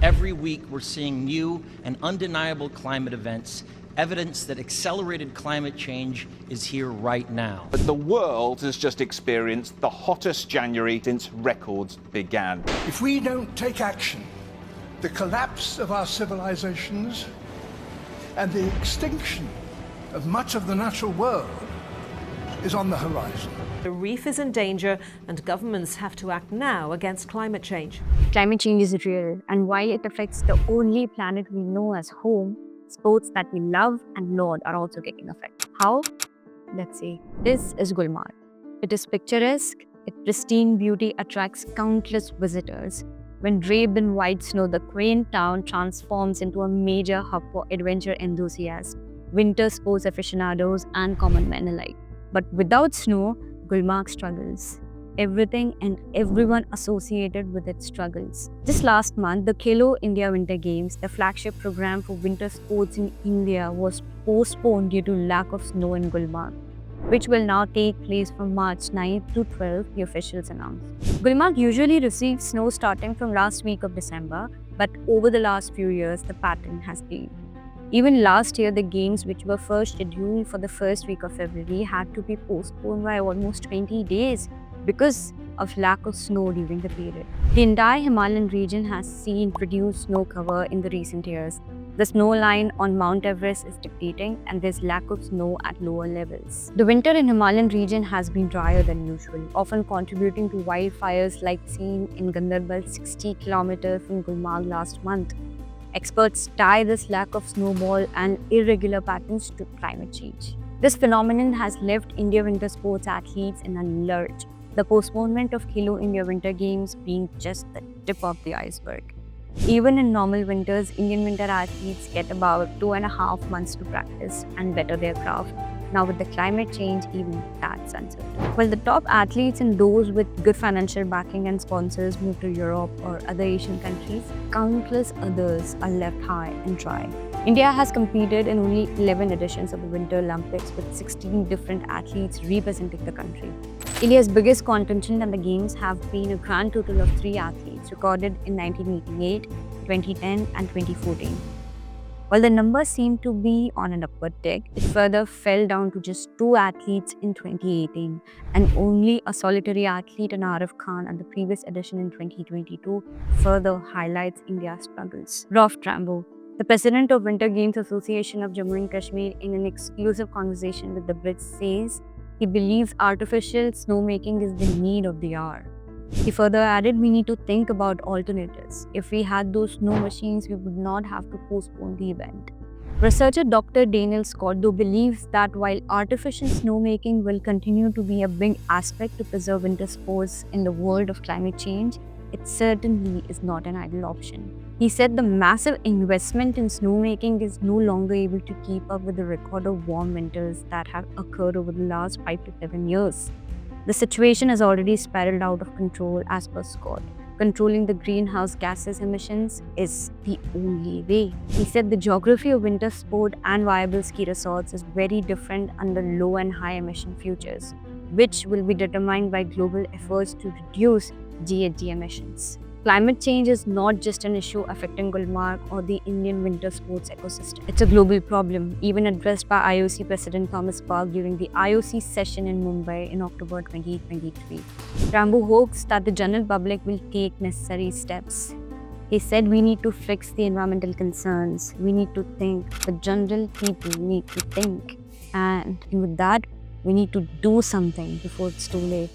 Every week, we're seeing new and undeniable climate events, evidence that accelerated climate change is here right now. But the world has just experienced the hottest January since records began. If we don't take action, the collapse of our civilizations and the extinction of much of the natural world is on the horizon. The reef is in danger and governments have to act now against climate change. Climate change is real, and while it affects the only planet we know as home, sports that we love and laud are also getting affected. How? Let's see. This is Gulmarg. It is picturesque, its pristine beauty attracts countless visitors. When draped in white snow, the quaint town transforms into a major hub for adventure enthusiasts, winter sports aficionados, and common men alike. But without snow, Gulmarg struggles. Everything and everyone associated with it struggles. Just last month, the Khelo India Winter Games, the flagship program for winter sports in India, was postponed due to lack of snow in Gulmarg, which will now take place from March 9th to 12th, the officials announced. Gulmarg usually receives snow starting from last week of December, but over the last few years, the pattern has changed. Even last year, the games, which were first scheduled for the first week of February, had to be postponed by almost 20 days because of lack of snow during the period. The entire Himalayan region has seen reduced snow cover in the recent years. The snow line on Mount Everest is depleting and there's lack of snow at lower levels. The winter in Himalayan region has been drier than usual, often contributing to wildfires like seen in Gandarbal 60 kilometers from Gulmarg last month. Experts tie this lack of snowfall and irregular patterns to climate change. This phenomenon has left India winter sports athletes in a lurch, the postponement of Khelo India Winter Games being just the tip of the iceberg. Even in normal winters, Indian winter athletes get about 2.5 months to practice and better their craft. Now with the climate change, even that's uncertain. While the top athletes and those with good financial backing and sponsors move to Europe or other Asian countries, countless others are left high and dry. India has competed in only 11 editions of the Winter Olympics with 16 different athletes representing the country. India's biggest contingent at the Games have been a grand total of 3 athletes recorded in 1988, 2010 and 2014. While the numbers seemed to be on an upward tick, it further fell down to just 2 athletes in 2018, and only a solitary athlete in Arif Khan at the previous edition in 2022 further highlights India's struggles. Rolf Trambo, the president of Winter Games Association of Jammu and Kashmir, in an exclusive conversation with the Brits, says he believes artificial snowmaking is the need of the hour. He further added, we need to think about alternatives. If we had those snow machines, we would not have to postpone the event. Researcher Dr. Daniel Scott, though, believes that while artificial snowmaking will continue to be a big aspect to preserve winter sports in the world of climate change, it certainly is not an idle option. He said the massive investment in snowmaking is no longer able to keep up with the record of warm winters that have occurred over the last 5 to 7 years. The situation has already spiraled out of control, as per Scott. Controlling the greenhouse gases emissions is the only way. He said the geography of winter sport and viable ski resorts is very different under low and high emission futures, which will be determined by global efforts to reduce GHG emissions. Climate change is not just an issue affecting Gulmarg or the Indian winter sports ecosystem. It's a global problem, even addressed by IOC President Thomas Bach during the IOC session in Mumbai in October 2023. Trambo hopes that the general public will take necessary steps. He said we need to fix the environmental concerns. We need to think. The general people need to think. And with that, we need to do something before it's too late.